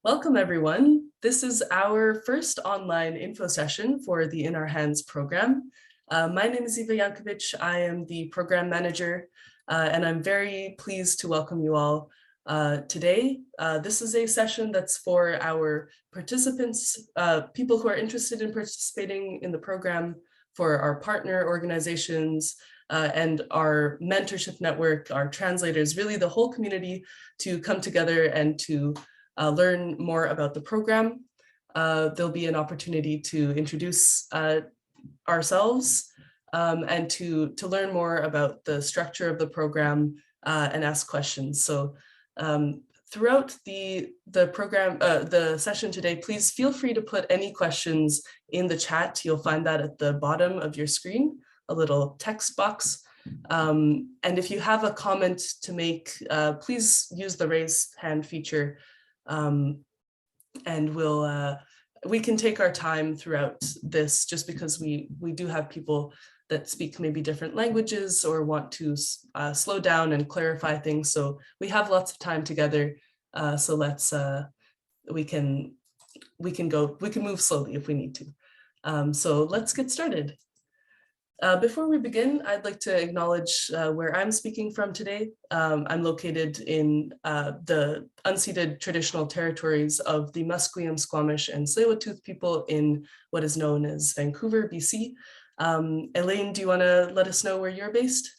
Welcome, everyone. This is our first online info session for the In Our Hands program. My name is Eva Yankovic. I am the program manager, and I'm very pleased to welcome you all today. This is a session that's for our participants, people who are interested in participating in the program, for our partner organizations, and our mentorship network, our translators, really the whole community to come together and to learn more about the program. There'll be an opportunity to introduce ourselves and to learn more about the structure of the program and ask questions. So throughout the program, the session today, please feel free to put any questions in the chat. You'll find that at the bottom of your screen, a little text box. And if you have a comment to make, please use the raise hand feature. And we can take our time throughout this, just because we do have people that speak maybe different languages or want to slow down and clarify things. So we have lots of time together. So let's we can move slowly if we need to. So let's get started. Before we begin, I'd like to acknowledge where I'm speaking from today. I'm located in the unceded traditional territories of the Musqueam, Squamish, and Tsleil-Waututh people in what is known as Vancouver, BC. Elaine, do you want to let us know where you're based?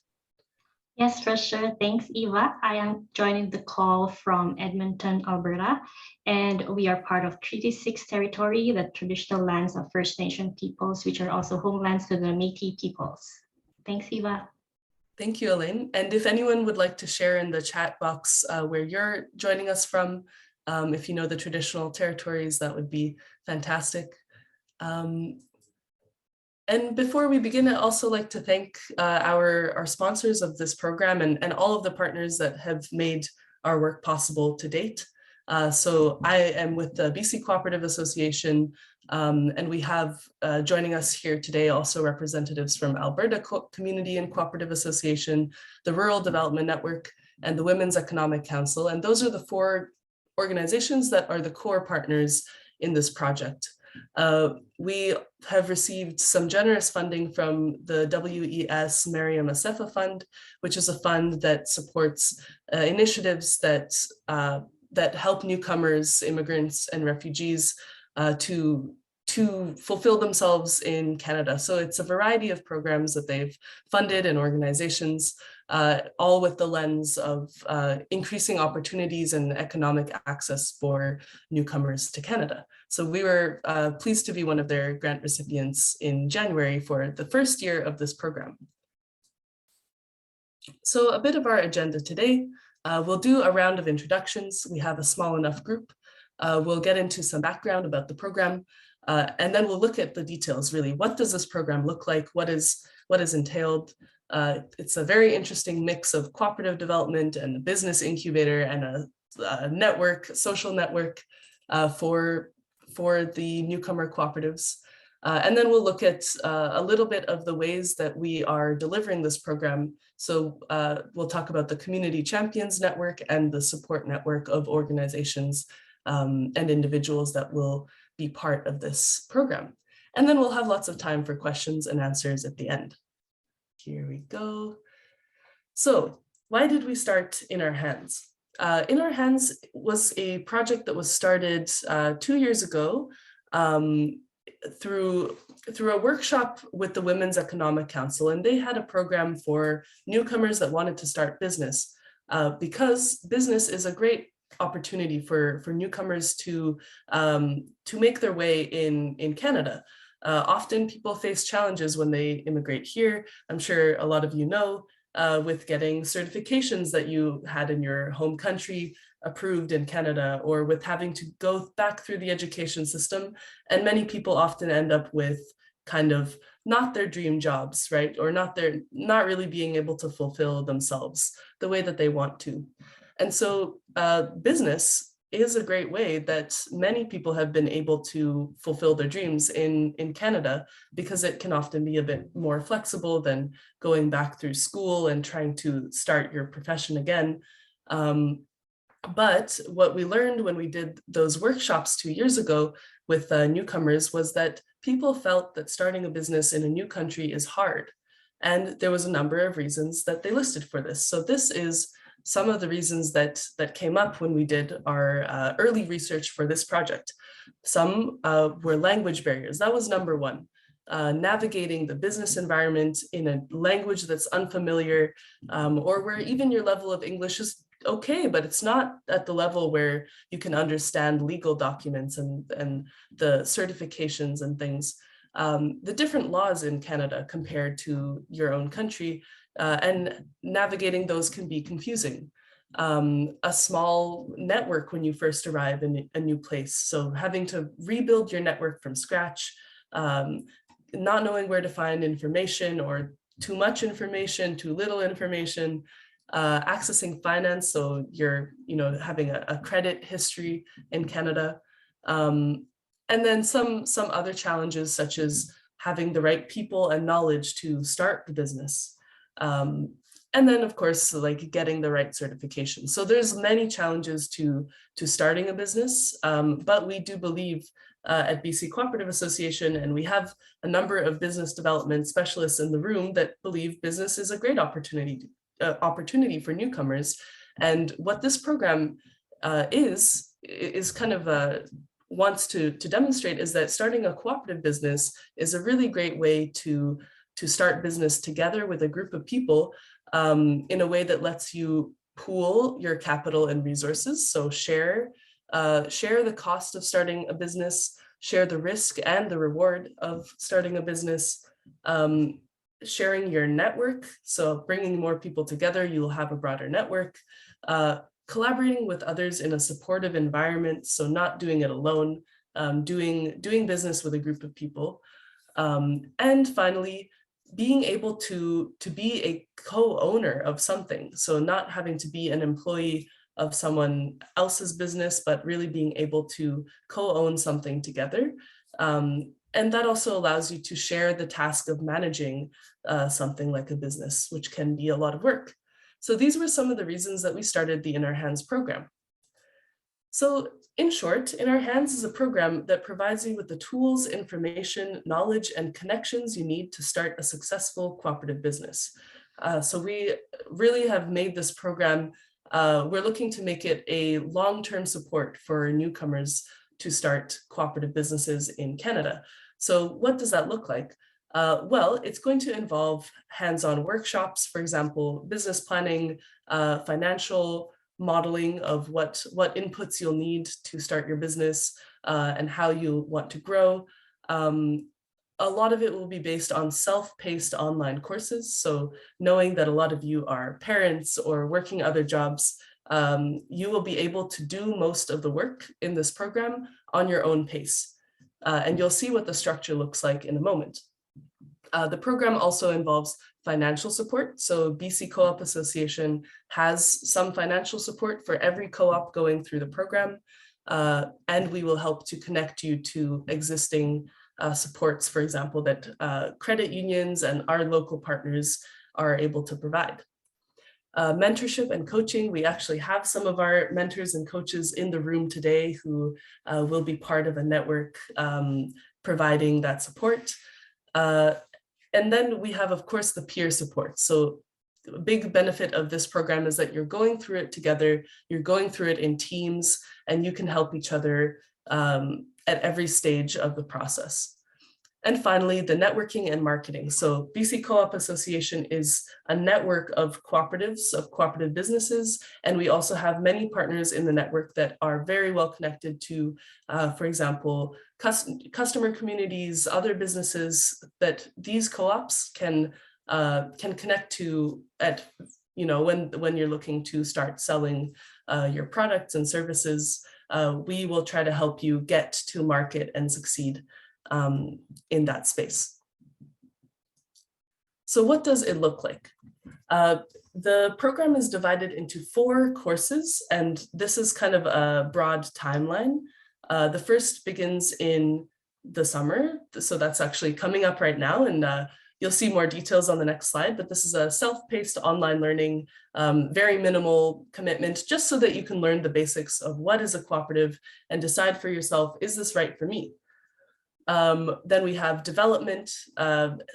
Yes, for sure. Thanks, Eva. I am joining the call from Edmonton, Alberta, and we are part of Treaty 6 territory, the traditional lands of First Nation peoples, which are also homelands to the Métis peoples. Thanks, Eva. Thank you, Elaine. And if anyone would like to share in the chat box where you're joining us from, if you know the traditional territories, that would be fantastic. And before we begin, I'd also like to thank our sponsors of this program and all of the partners that have made our work possible to date. So I am with the BC Co-operative Association, and we have joining us here today also representatives from Alberta Community and Cooperative Association, the Rural Development Network, and the Women's Economic Council. And those are the four organizations that are the core partners in this project. We have received some generous funding from the WES Mariam Asefa Fund, which is a fund that supports initiatives that help newcomers, immigrants, and refugees to fulfill themselves in Canada. So it's a variety of programs that they've funded and organizations, all with the lens of increasing opportunities and economic access for newcomers to Canada. So we were pleased to be one of their grant recipients in January for the first year of this program. So a bit of our agenda today. We'll do a round of introductions. We have a small enough group. We'll get into some background about the program, and then we'll look at the details, really. What does this program look like? What is entailed? It's a very interesting mix of cooperative development and a business incubator and a network, social network for the newcomer cooperatives. And then we'll look at a little bit of the ways that we are delivering this program. So we'll talk about the Community Champions Network and the support network of organizations and individuals that will be part of this program. And then we'll have lots of time for questions and answers at the end. Here we go. So why did we start In Our Hands? In Our Hands was a project that was started 2 years ago through a workshop with the Women's Economic Council, and they had a program for newcomers that wanted to start business, because business is a great opportunity for newcomers to make their way in Canada. Often people face challenges when they immigrate here. I'm sure a lot of you know, with getting certifications that you had in your home country approved in Canada, or with having to go back through the education system. And many people often end up with kind of not their dream jobs, right? Or not really being able to fulfill themselves the way that they want to. And so business is a great way that many people have been able to fulfill their dreams in Canada, because it can often be a bit more flexible than going back through school and trying to start your profession again. But what we learned when we did those workshops 2 years ago with newcomers was that people felt that starting a business in a new country is hard. And there was a number of reasons that they listed for this. So this is some of the reasons that came up when we did our early research for this project. Some were language barriers. That was number one. Navigating the business environment in a language that's unfamiliar, or where even your level of English is okay, but it's not at the level where you can understand legal documents and the certifications and things. The different laws in Canada compared to your own country, and navigating those can be confusing. A small network when you first arrive in a new place. So having to rebuild your network from scratch, not knowing where to find information, or too much information, too little information, accessing finance. So you're, having a credit history in Canada. And then some other challenges, such as having the right people and knowledge to start the business. And then, of course, like getting the right certification. So there's many challenges to starting a business, but we do believe at BC Cooperative Association, and we have a number of business development specialists in the room that believe business is a great opportunity for newcomers. And what this program is kind of wants to demonstrate is that starting a cooperative business is a really great way to start business together with a group of people, in a way that lets you pool your capital and resources. So share the cost of starting a business, share the risk and the reward of starting a business, sharing your network. So bringing more people together, you'll have a broader network, collaborating with others in a supportive environment. So not doing it alone, doing business with a group of people. And finally, being able to be a co-owner of something. So not having to be an employee of someone else's business, but really being able to co-own something together. And that also allows you to share the task of managing something like a business, which can be a lot of work. So these were some of the reasons that we started the In Our Hands program. So in short, In Our Hands is a program that provides you with the tools, information, knowledge, and connections you need to start a successful cooperative business. So we really have made this program, we're looking to make it a long-term support for newcomers to start cooperative businesses in Canada. So what does that look like? Well, it's going to involve hands-on workshops, for example, business planning, financial modeling of what inputs you'll need to start your business, and how you want to grow. A lot of it will be based on self-paced online courses. So knowing that a lot of you are parents or working other jobs, you will be able to do most of the work in this program on your own pace. And you'll see what the structure looks like in a moment. The program also involves financial support. So BC Co-op Association has some financial support for every co-op going through the program. And we will help to connect you to existing supports, for example, that credit unions and our local partners are able to provide. Mentorship and coaching, we actually have some of our mentors and coaches in the room today who will be part of a network providing that support. And then we have, of course, the peer support. So a big benefit of this program is that you're going through it together, you're going through it in teams, and you can help each other at every stage of the process. And finally, the networking and marketing. So BC Co-op Association is a network of cooperatives, of cooperative businesses, and we also have many partners in the network that are very well connected to, for example, customer communities, other businesses that these co-ops can connect to at, when you're looking to start selling your products and services. We will try to help you get to market and succeed in that space. So what does it look like? The program is divided into 4 courses, and this is kind of a broad timeline. The first begins in the summer, so that's actually coming up right now, and You'll see more details on the next slide, but this is a self-paced online learning, very minimal commitment, just so that you can learn the basics of what is a cooperative and decide for yourself, is this right for me? Then we have development,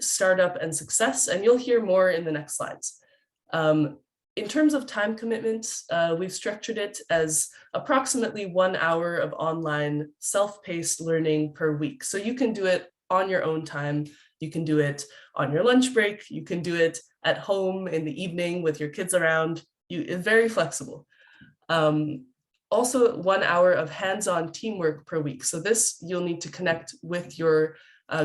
startup, and success, and you'll hear more in the next slides. In terms of time commitments, we've structured it as approximately 1 hour of online self-paced learning per week. So you can do it on your own time. You can do it on your lunch break. You can do it at home in the evening with your kids around. It's very flexible. Also 1 hour of hands-on teamwork per week. So this, you'll need to connect with your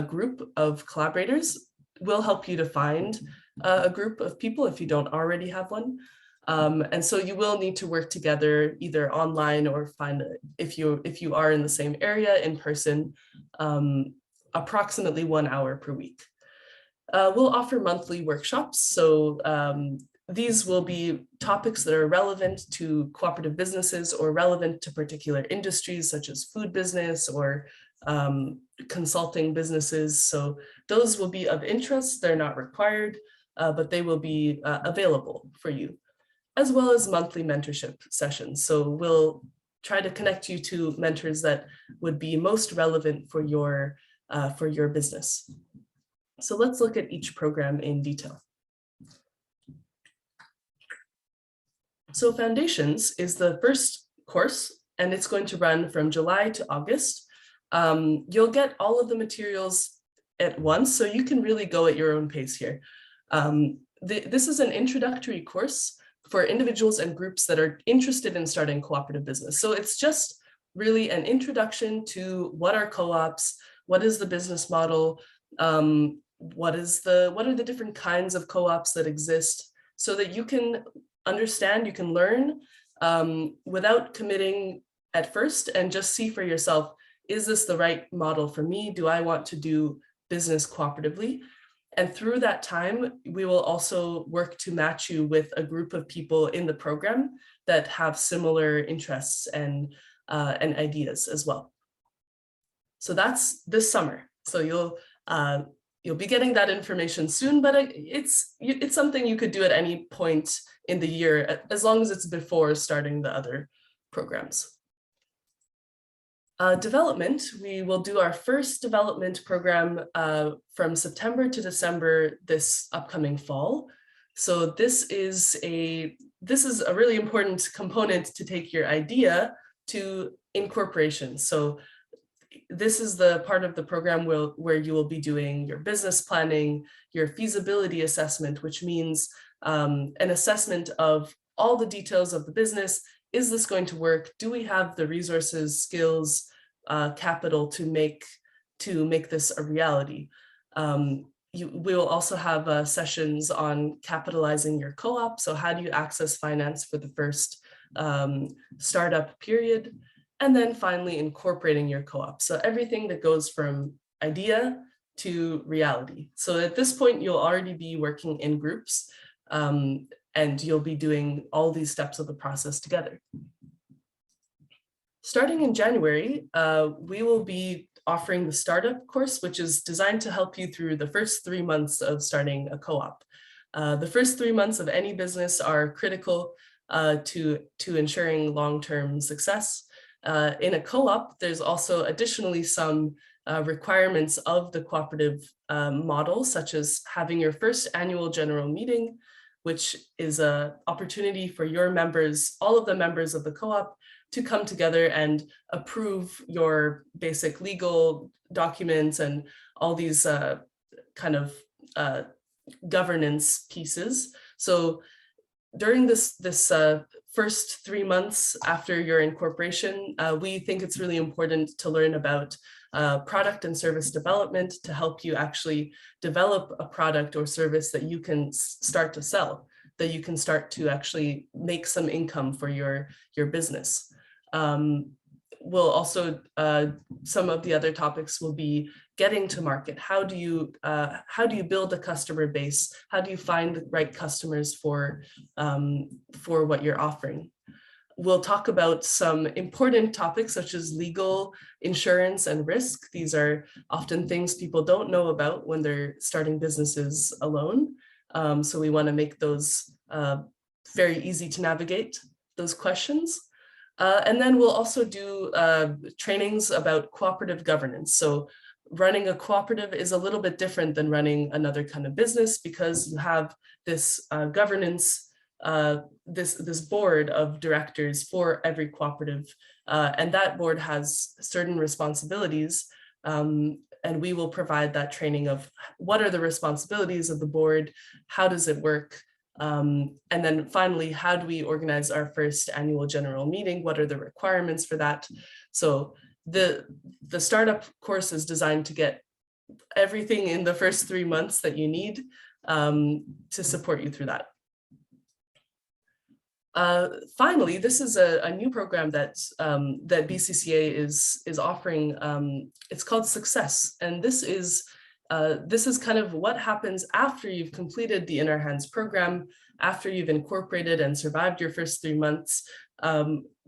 group of collaborators. We'll help you to find a group of people if you don't already have one. And so you will need to work together either online or find, if you are in the same area, in person, approximately 1 hour per week. We'll offer monthly workshops. So these will be topics that are relevant to cooperative businesses or relevant to particular industries such as food business or consulting businesses. So those will be of interest. They're not required, but they will be available for you, as well as monthly mentorship sessions. So we'll try to connect you to mentors that would be most relevant for your business. So let's look at each program in detail. So Foundations is the first course, and it's going to run from July to August. You'll get all of the materials at once, so you can really go at your own pace here. This is an introductory course for individuals and groups that are interested in starting cooperative business. So it's just really an introduction to what are co-ops, what is the business model, what are the different kinds of co-ops that exist, so that you can understand, you can learn without committing at first, and just see for yourself, is this the right model for me? Do I want to do business cooperatively? And through that time, we will also work to match you with a group of people in the program that have similar interests and ideas as well. So that's this summer. So you'll be getting that information soon, but it's something you could do at any point in the year, as long as it's before starting the other programs. Development, we will do our first development program from September to December this upcoming fall. So this is a really important component to take your idea to incorporation. So this is the part of the program where you will be doing your business planning, your feasibility assessment, which means an assessment of all the details of the business. Is this going to work? Do we have the resources, skills, capital to make this a reality? We will also have sessions on capitalizing your co-op. So how do you access finance for the first startup period? And then finally, incorporating your co-op. So everything that goes from idea to reality. So at this point, you'll already be working in groups, and you'll be doing all these steps of the process together. Starting in January, we will be offering the startup course, which is designed to help you through the first 3 months of starting a co-op. The first 3 months of any business are critical to ensuring long-term success. In a co-op, there's also additionally some requirements of the cooperative model, such as having your first annual general meeting, which is an opportunity for your members, all of the members of the co-op, to come together and approve your basic legal documents and all these kind of governance pieces. So during this first 3 months after your incorporation, we think it's really important to learn about product and service development to help you actually develop a product or service that you can start to sell, that you can start to actually make some income for your business. We'll also, some of the other topics will be getting to market. How do you build a customer base? How do you find the right customers for what you're offering? we'll talk about some important topics such as legal, insurance, and risk. These are often things people don't know about when they're starting businesses alone. So we want to make those very easy to navigate, those questions. And then we'll also do trainings about cooperative governance. So running a cooperative is a little bit different than running another kind of business, because you have this governance, this board of directors for every cooperative, and that board has certain responsibilities, and we will provide that training of what are the responsibilities of the board, how does it work, and then finally, how do we organize our first annual general meeting? What are the requirements for that? So the startup course is designed to get everything in the first 3 months that you need to support you through that. Finally, this is a new program that BCCA is offering. It's called Success, and this is kind of what happens after you've completed the In Our Hands program, after you've incorporated and survived your first 3 months.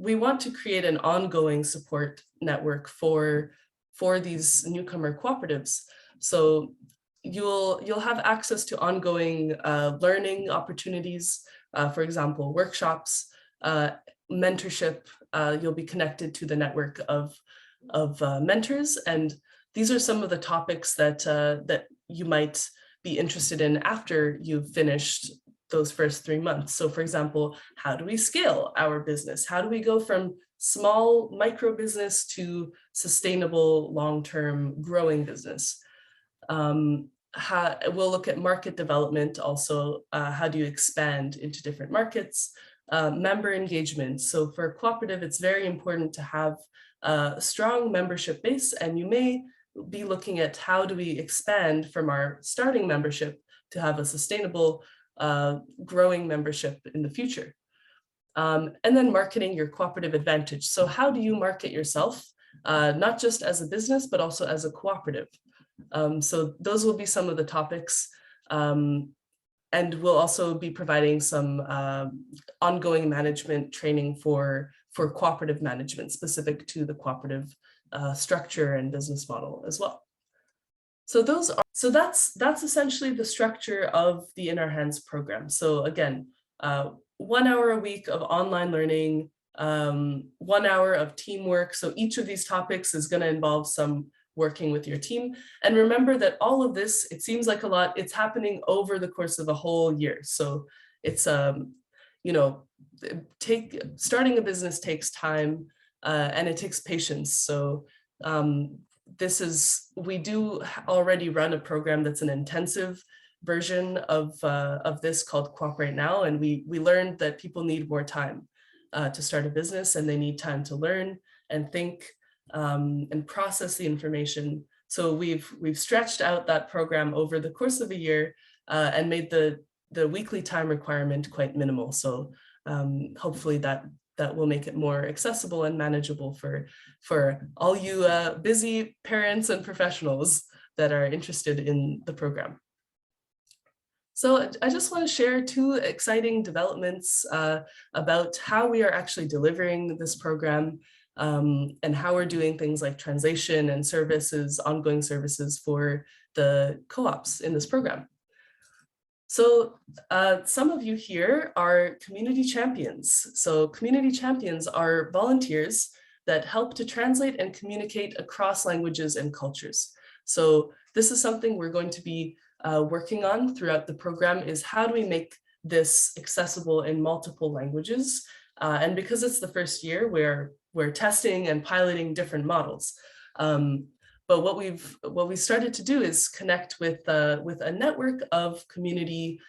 We want to create an ongoing support network for these newcomer cooperatives. So you'll have access to ongoing learning opportunities, for example, workshops, mentorship. You'll be connected to the network of mentors, and these are some of the topics that you might be interested in after you've finished those first 3 months. So for example, how do we scale our business? How do we go from small micro business to sustainable long-term growing business? We'll look at market development also. How do you expand into different markets? Member engagement. So for a cooperative, it's very important to have a strong membership base, and you may be looking at how do we expand from our starting membership to have a sustainable growing membership in the future. And then marketing your cooperative advantage. So how do you market yourself, not just as a business, but also as a cooperative? So those will be some of the topics, and we'll also be providing some ongoing management training for cooperative management specific to the cooperative structure and business model as well. So that's essentially the structure of the In Our Hands program. So again, 1 hour a week of online learning, 1 hour of teamwork. So each of these topics is going to involve some working with your team. And remember that all of this, it seems like a lot, it's happening over the course of a whole year. So it's, you know, starting a business takes time, and it takes patience. So we do already run a program that's an intensive version of this called Cooperate Now. And we learned that people need more time to start a business, and they need time to learn and think and process the information. So we've stretched out that program over the course of a year and made the weekly time requirement quite minimal. So hopefully that will make it more accessible and manageable for all you busy parents and professionals that are interested in the program. So I just want to share 2 exciting developments about how we are actually delivering this program, and how we're doing things like translation and services, ongoing services for the co-ops in this program. So some of you here are community champions. So community champions are volunteers that help to translate and communicate across languages and cultures. So this is something we're going to be working on throughout the program, is how do we make this accessible in multiple languages? And because it's the first year, we're testing and piloting different models. But what we started to do is connect with a network of community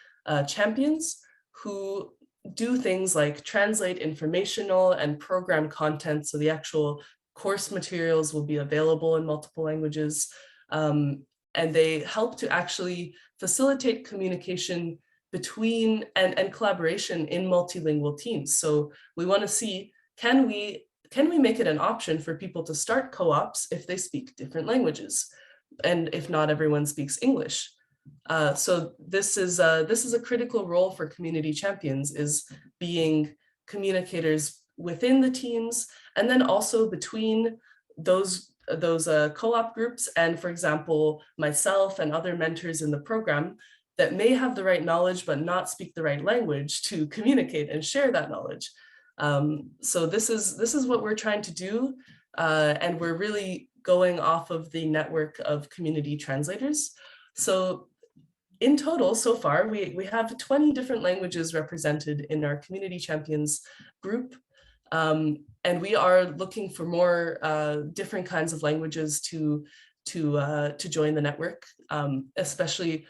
champions who do things like translate informational and program content. So the actual course materials will be available in multiple languages. And they help to actually facilitate communication between and collaboration in multilingual teams. So we want to see, can we make it an option for people to start co-ops if they speak different languages, and if not everyone speaks English? So this is a critical role for community champions, is being communicators within the teams, and then also between those co-op groups and, for example, myself and other mentors in the program that may have the right knowledge but not speak the right language to communicate and share that knowledge. So this is what we're trying to do, and we're really going off of the network of community translators. So in total, so far, we have 20 different languages represented in our Community Champions group. And we are looking for more different kinds of languages to join the network, especially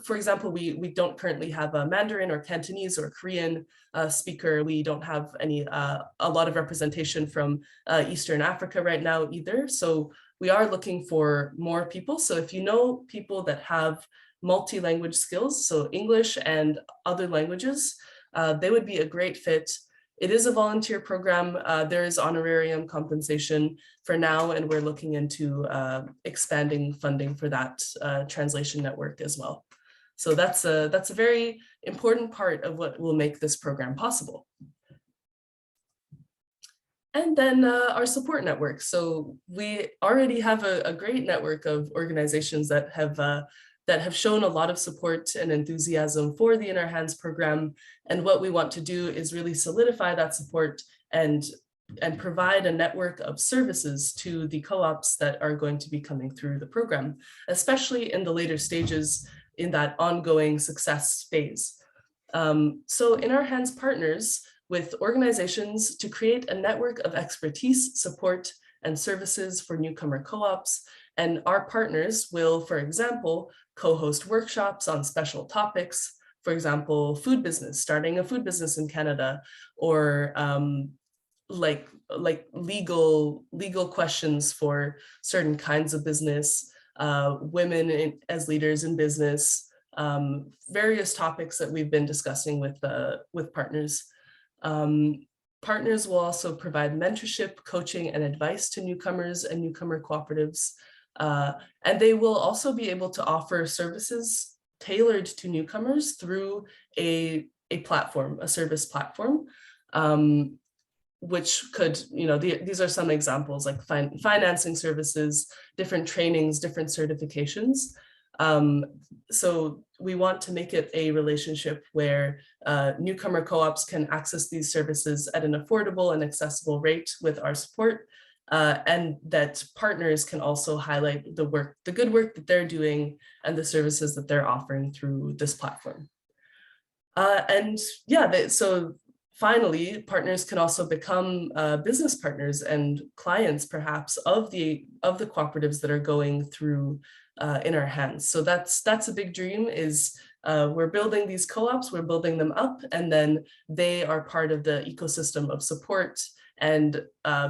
for example, we don't currently have a Mandarin or Cantonese or Korean speaker. We don't have a lot of representation from Eastern Africa right now either. So we are looking for more people. So if you know people that have multi-language skills, so English and other languages, they would be a great fit. It is a volunteer program. There is honorarium compensation for now, and we're looking into expanding funding for that translation network as well. So that's a very important part of what will make this program possible. And then our support network. So we already have a great network of organizations that have shown a lot of support and enthusiasm for the In Our Hands program. And what we want to do is really solidify that support and provide a network of services to the co-ops that are going to be coming through the program, especially in the later stages in that ongoing success phase. So In Our Hands partners with organizations to create a network of expertise, support, and services for newcomer co-ops. And our partners will, for example, co-host workshops on special topics, for example, food business, starting a food business in Canada, or like legal questions for certain kinds of business, women as leaders in business, various topics that we've been discussing with partners. Partners will also provide mentorship, coaching, and advice to newcomers and newcomer cooperatives. And they will also be able to offer services tailored to newcomers through a platform, a service platform, which could, these are some examples like financing services, different trainings, different certifications. So we want to make it a relationship where newcomer co-ops can access these services at an affordable and accessible rate with our support. And that partners can also highlight the good work that they're doing and the services that they're offering through this platform. And yeah, so finally, partners can also become business partners and clients, perhaps, of the cooperatives that are going through In Our Hands. So that's a big dream. Is we're building these co-ops, we're building them up, and then they are part of the ecosystem of support and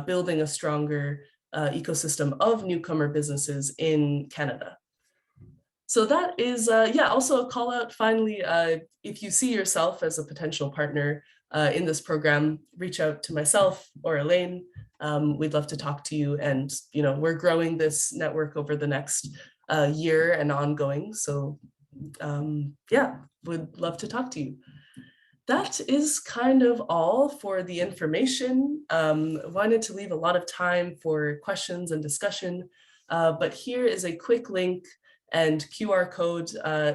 building a stronger ecosystem of newcomer businesses in Canada. So that is, also a call out finally, if you see yourself as a potential partner in this program, reach out to myself or Elaine. We'd love to talk to you, and we're growing this network over the next year and ongoing. So would love to talk to you. That is kind of all for the information. Wanted to leave a lot of time for questions and discussion, but here is a quick link and QR code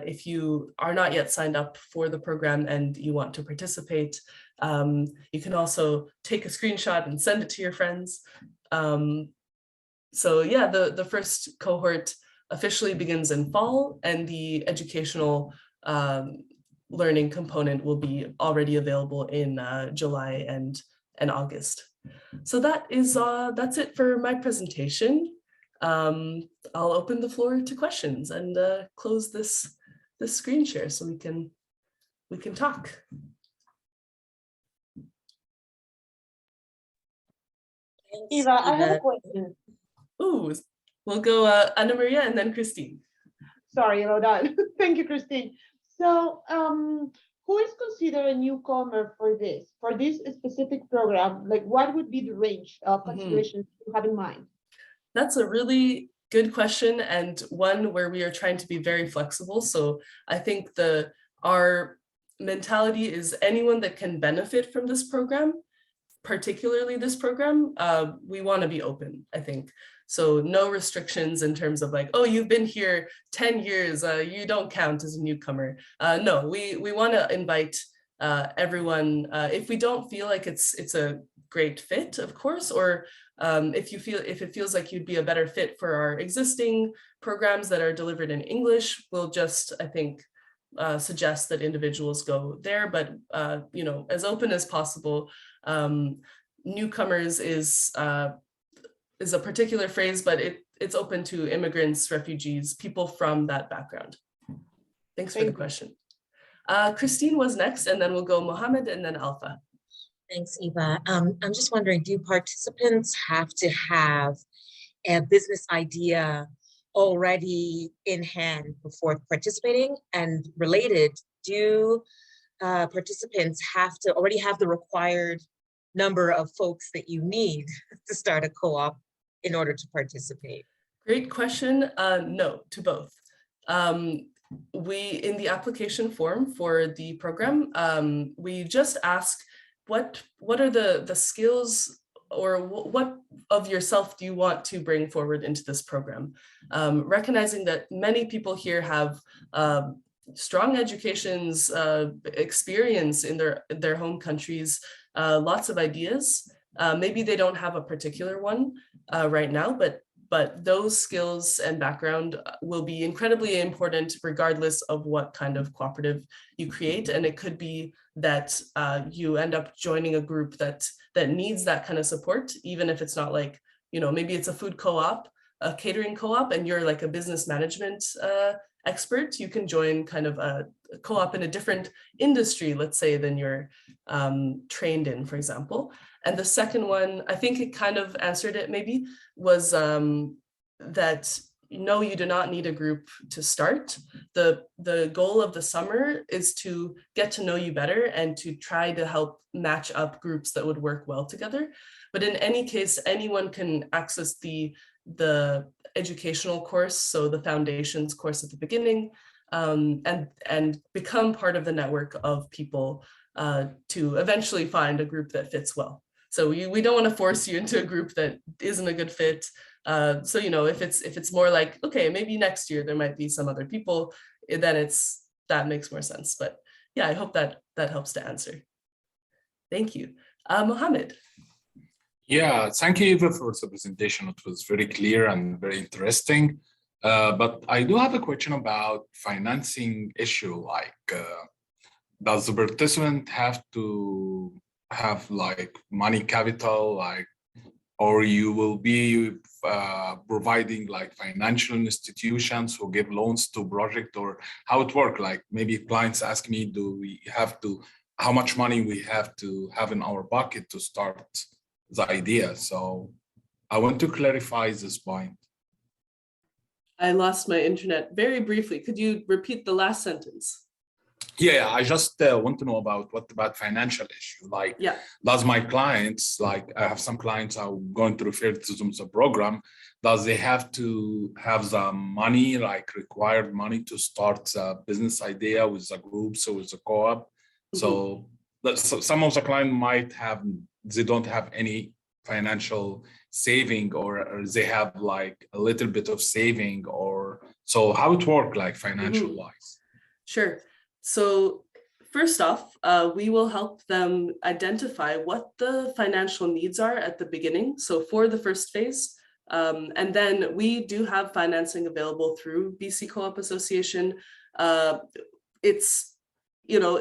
if you are not yet signed up for the program and you want to participate. You can also take a screenshot and send it to your friends. So yeah, the first cohort officially begins in fall, and the educational learning component will be already available in July and August. So that's it for my presentation. I'll open the floor to questions and close this screen share so we can talk. Eva, I have a question. Ooh, we'll go Ana Maria and then Christine. Sorry, well done. Thank you, Christine. So who is considered a newcomer for this specific program? Like, what would be the range of considerations you have in mind? That's a really good question, and one where we are trying to be very flexible. So I think our mentality is anyone that can benefit from this program particularly this program, we want to be open, I think. So no restrictions in terms of like, oh, you've been here 10 years, you don't count as a newcomer. No, we want to invite everyone. If we don't feel like it's a great fit, of course, or if it feels like you'd be a better fit for our existing programs that are delivered in English, we'll just, I think, suggest that individuals go there, but you know, as open as possible. Newcomers is a particular phrase, but it's open to immigrants, refugees, people from that background. Thanks for the question. Christine was next, and then we'll go Mohammed and then Alpha. Thanks, Eva. I'm just wondering, do participants have to have a business idea already in hand before participating? And related, do participants have to already have the required number of folks that you need to start a co-op in order to participate? Great question. No, to both. In the application form for the program, we just ask what are the skills or what of yourself do you want to bring forward into this program? Recognizing that many people here have strong educations, experience in their home countries, lots of ideas. Maybe they don't have a particular one right now, but those skills and background will be incredibly important regardless of what kind of cooperative you create. And it could be that you end up joining a group that needs that kind of support, even if it's not like, you know, maybe it's a food co-op, a catering co-op, and you're like a business management expert. You can join kind of a co-op in a different industry, let's say, than you're trained in, for example. And the second one, I think it kind of answered it maybe, was that no, you do not need a group to start. The goal of the summer is to get to know you better and to try to help match up groups that would work well together. But in any case, anyone can access the educational course, so the foundations course at the beginning, and become part of the network of people to eventually find a group that fits well. So we don't want to force you into a group that isn't a good fit. So, you know, if it's more like, okay, maybe next year there might be some other people, then that makes more sense. But yeah, I hope that helps to answer. Thank you. Mohammed. Yeah, thank you, Eva, for the presentation. It was very clear and very interesting. But I do have a question about financing issue. Like, does the participant have to have like money capital, like, or you will be providing like financial institutions who give loans to project, or how it work? Like maybe clients ask me, do we have to, how much money we have to have in our pocket to start the idea? So I want to clarify this point. I lost my internet very briefly. Could you repeat the last sentence? Yeah, I just want to know about financial issue. Like, yeah, does my clients, like I have some clients I'm going to refer to them as a program, does they have to have the money, like required money to start a business idea with a group, so with a co-op? So some of the client might have, they don't have any financial saving, or they have like a little bit of saving, or so how it work like financial wise? Sure. So first off, we will help them identify what the financial needs are at the beginning. So for the first phase, and then we do have financing available through BC Co-op Association. It's, you know,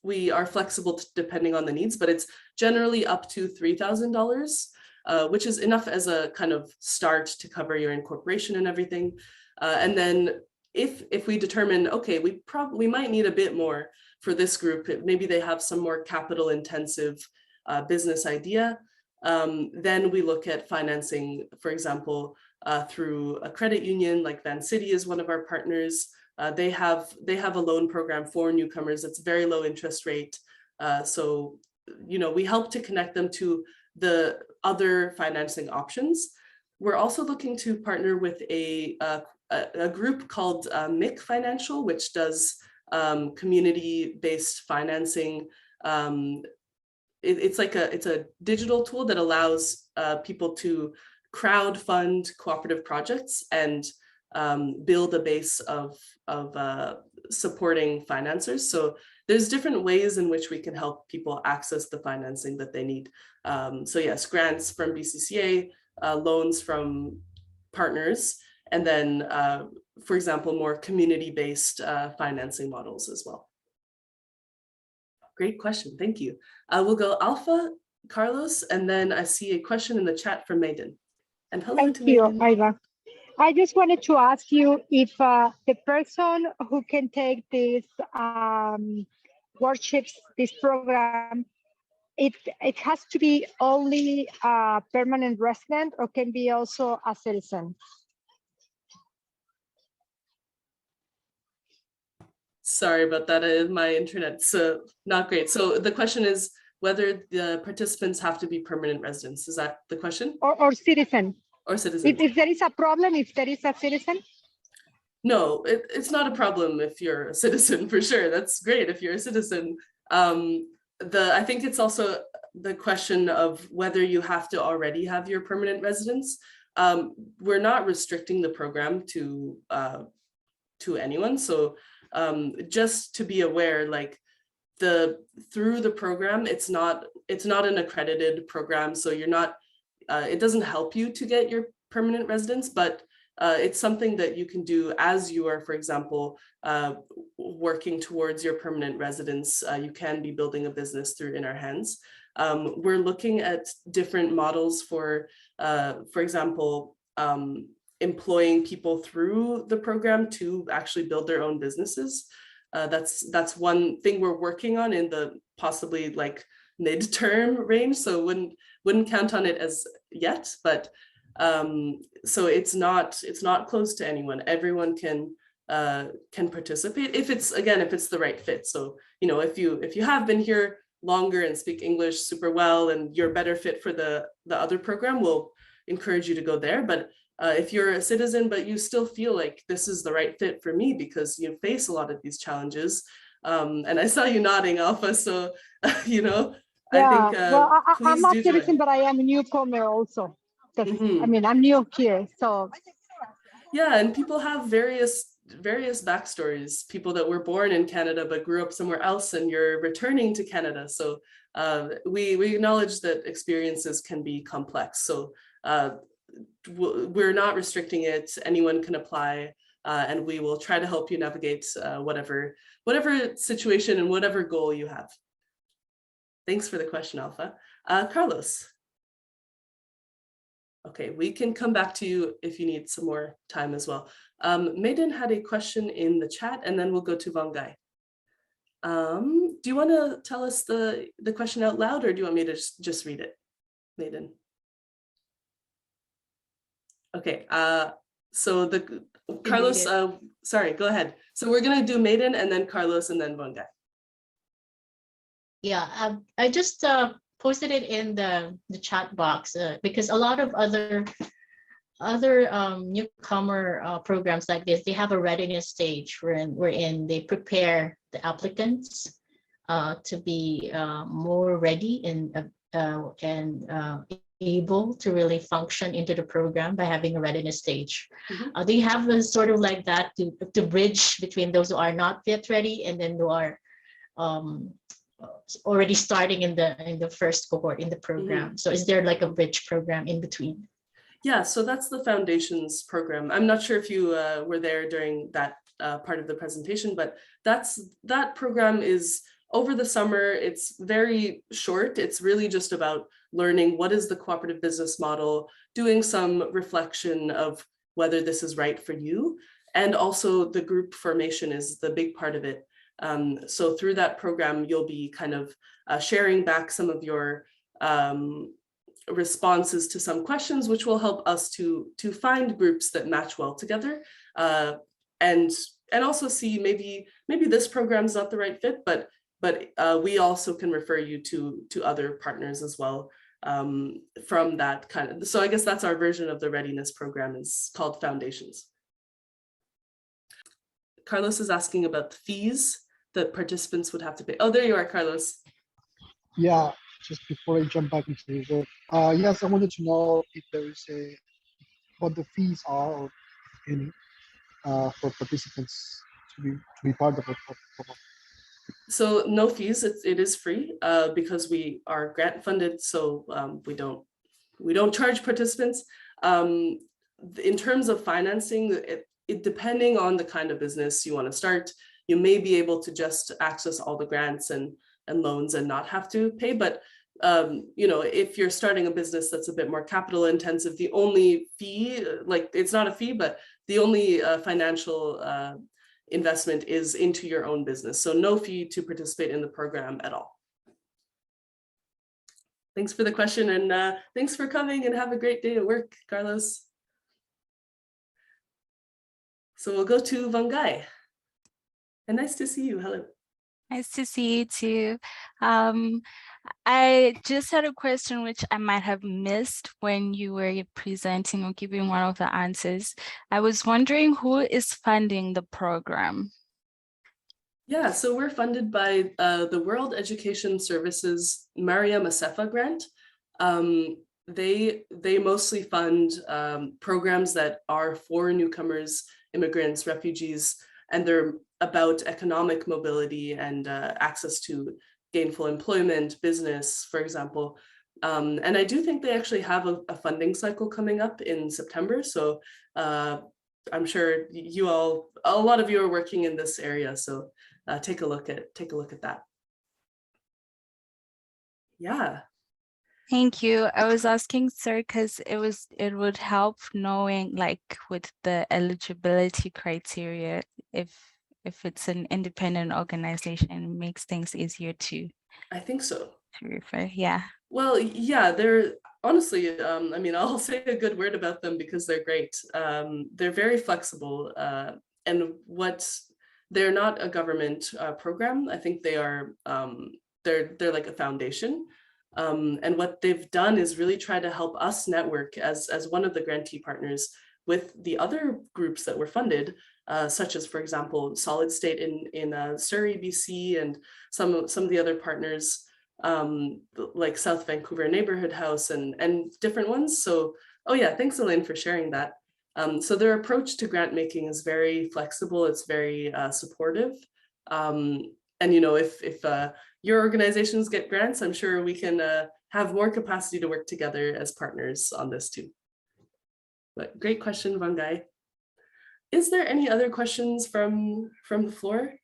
we are flexible depending on the needs, but it's generally up to $3,000, which is enough as a kind of start to cover your incorporation and everything. And then if we determine, okay, we might need a bit more for this group, maybe they have some more capital intensive business idea, then we look at financing, for example, through a credit union, like Van City is one of our partners. They have a loan program for newcomers. It's very low interest rate. So, you know, we help to connect them to the other financing options. We're also looking to partner with a group called MIC Financial, which does community-based financing it's a digital tool that allows people to crowd fund cooperative projects and build a base of supporting financiers. So there's different ways in which we can help people access the financing that they need. So yes, grants from BCCA, loans from partners, and then, for example, more community-based financing models as well. Great question, thank you. We'll go Alpha, Carlos, and then I see a question in the chat from Maiden. And hello Thank to you, Maiden. Iva. I just wanted to ask you if the person who can take these workshops, this program, it has to be only a permanent resident or can be also a citizen? Sorry about that. My internet's not great. So the question is whether the participants have to be permanent residents. Is that the question? Or citizen? Or citizen? If there is a problem, if there is a citizen? No, it's not a problem if you're a citizen, for sure. That's great if you're a citizen. I think it's also the question of whether you have to already have your permanent residence. We're not restricting the program to anyone. So just to be aware, like through the program, it's not an accredited program. So you're not, it doesn't help you to get your permanent residence, but it's something that you can do as you are, for example, working towards your permanent residence. You can be building a business through In Our Hands. We're looking at different models for example, employing people through the program to actually build their own businesses. That's one thing we're working on in the possibly like mid-term range. So wouldn't count on it as yet, but so it's not closed to anyone. Everyone can participate if it's the right fit. So, you know, if you have been here longer and speak English super well and you're better fit for the other program, we'll encourage you to go there. But if you're a citizen, but you still feel like this is the right fit for me because you face a lot of these challenges. And I saw you nodding, Alpha, so, you know, Yeah, I think well, I'm not do citizen, join. but I am a newcomer also. Mhm. I mean, I'm new here, so. Yeah, and people have various backstories. People that were born in Canada but grew up somewhere else, and you're returning to Canada. So we acknowledge that experiences can be complex. So we're not restricting it. Anyone can apply, and we will try to help you navigate whatever situation and whatever goal you have. Thanks for the question, Alpha. Carlos. Okay, we can come back to you if you need some more time as well. Maiden had a question in the chat, and then we'll go to Vangai. Do you want to tell us the question out loud, or do you want me to just read it, Maiden? Okay, so Carlos, sorry, go ahead. So we're gonna do Maiden and then Carlos and then Vangai. Yeah, I just posted it in the chat box because a lot of other newcomer programs like this, they have a readiness stage wherein they prepare the applicants to be more ready and able to really function into the program by having a readiness stage. Mm-hmm. Do you have a sort of like that to bridge between those who are not yet ready and then who are already starting in the first cohort in the program? Mm-hmm. So is there like a bridge program in between? Yeah, so that's the Foundations program. I'm not sure if you were there during that part of the presentation, but that program is over the summer. It's very short. It's really just about learning what is the cooperative business model, doing some reflection of whether this is right for you. And also the group formation is the big part of it. So through that program, you'll be kind of sharing back some of your responses to some questions, which will help us to find groups that match well together, and also see maybe this program's not the right fit, but we also can refer you to other partners as well from that kind of. So I guess that's our version of the readiness program, is called Foundations. Carlos is asking about the fees that participants would have to pay. Oh, there you are, Carlos. Yeah, just before I jump back into the work. Yes, I wanted to know if there is what the fees are, or any, for participants to be part of it. So no fees, it is free because we are grant funded, so we don't charge participants. In terms of financing, it depending on the kind of business you want to start, you may be able to just access all the grants and loans and not have to pay. But you know, if you're starting a business that's a bit more capital intensive, the only fee, like it's not a fee, but the only financial investment is into your own business. So no fee to participate in the program at all. Thanks for the question, and thanks for coming, and have a great day at work, Carlos. So we'll go to Vangai. And nice to see you. Hello. Nice to see you too. I just had a question which I might have missed when you were presenting or giving one of the answers. I was wondering who is funding the program? Yeah, so we're funded by the World Education Services Maria Masefa grant. They mostly fund programs that are for newcomers, immigrants, refugees, and they're about economic mobility and access to gainful employment, business, for example. And I do think they actually have a funding cycle coming up in September. So I'm sure a lot of you are working in this area. So take a look at that. Yeah. Thank you. I was asking, sir, because it would help knowing, like, with the eligibility criteria, if it's an independent organization, it makes things easier to. I think so. To refer, yeah. Well, yeah, they're honestly, I mean, I'll say a good word about them because they're great. They're very flexible, and they're not a government program. I think they are. They're like a foundation. And what they've done is really try to help us network as one of the grantee partners with the other groups that were funded, such as, for example, Solid State in Surrey, BC, and some of the other partners like South Vancouver Neighborhood House and different ones. So, oh yeah, thanks Elaine for sharing that. So their approach to grant making is very flexible. It's very supportive. And you know, if your organizations get grants, I'm sure we can have more capacity to work together as partners on this too. But great question, Vangai. Is there any other questions from the floor?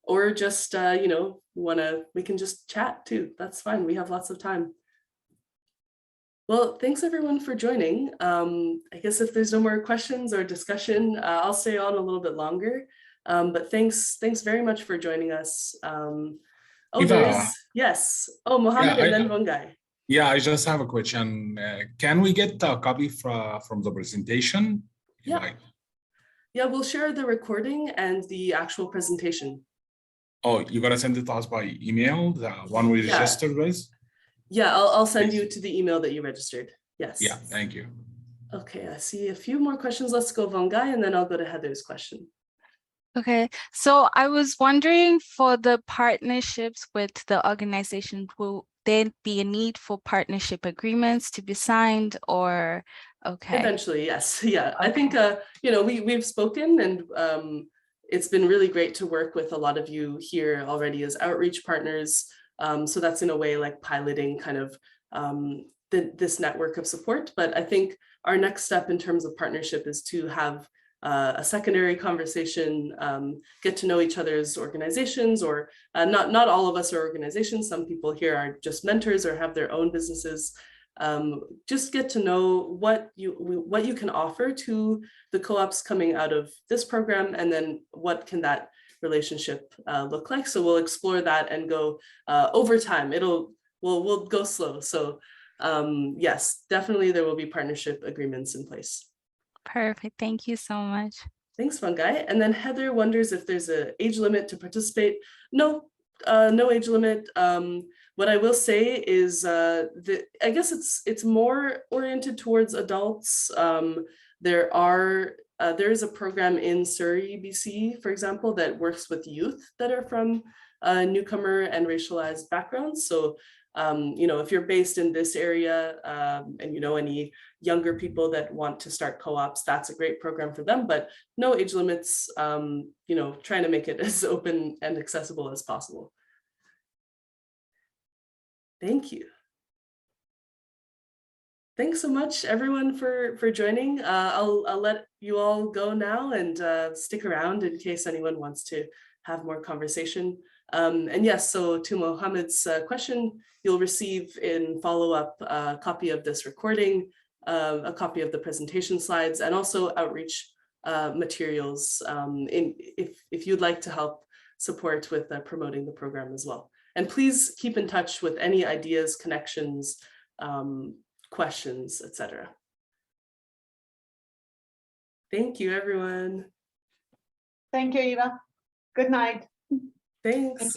Or just, you know, we can just chat too. That's fine. We have lots of time. Well, thanks everyone for joining. I guess if there's no more questions or discussion, I'll stay on a little bit longer. But thanks very much for joining us. Yes. Oh, Mohammed, yeah, and then Vangai. Yeah, I just have a question. Can we get a copy from the presentation? Yeah. Yeah, we'll share the recording and the actual presentation. Oh, you're gonna send it to us by email, the one we registered with? Yeah, I'll send you to the email that you registered. Yes. Yeah, thank you. Okay, I see a few more questions. Let's go Vangai, and then I'll go to Heather's question. Okay, so I was wondering, for the partnerships with the organization, will there be a need for partnership agreements to be signed, or okay? Eventually, yes. Yeah, okay. I think you know, we've spoken, and it's been really great to work with a lot of you here already as outreach partners. So that's in a way like piloting kind of this network of support. But I think our next step in terms of partnership is to have a secondary conversation, get to know each other's organizations, or not all of us are organizations. Some people here are just mentors or have their own businesses. Just get to know what you can offer to the co-ops coming out of this program, and then what can that relationship look like. So we'll explore that and go over time. We'll go slow. So yes, definitely there will be partnership agreements in place. Perfect. Thank you so much. Thanks, Vangai. And then Heather wonders if there's an age limit to participate. No, no age limit. What I will say is I guess it's more oriented towards adults. There is a program in Surrey, BC, for example, that works with youth that are from newcomer and racialized backgrounds. So, you know, if you're based in this area and you know any younger people that want to start co-ops, that's a great program for them, but no age limits, you know, trying to make it as open and accessible as possible. Thank you. Thanks so much, everyone, for joining. I'll let you all go now and stick around in case anyone wants to have more conversation. And yes, so to Mohammed's question, you'll receive in follow-up a copy of this recording, a copy of the presentation slides, and also outreach materials if you'd like to help support with promoting the program as well. And please keep in touch with any ideas, connections, questions, etc. Thank you, everyone. Thank you, Eva. Good night. Thanks.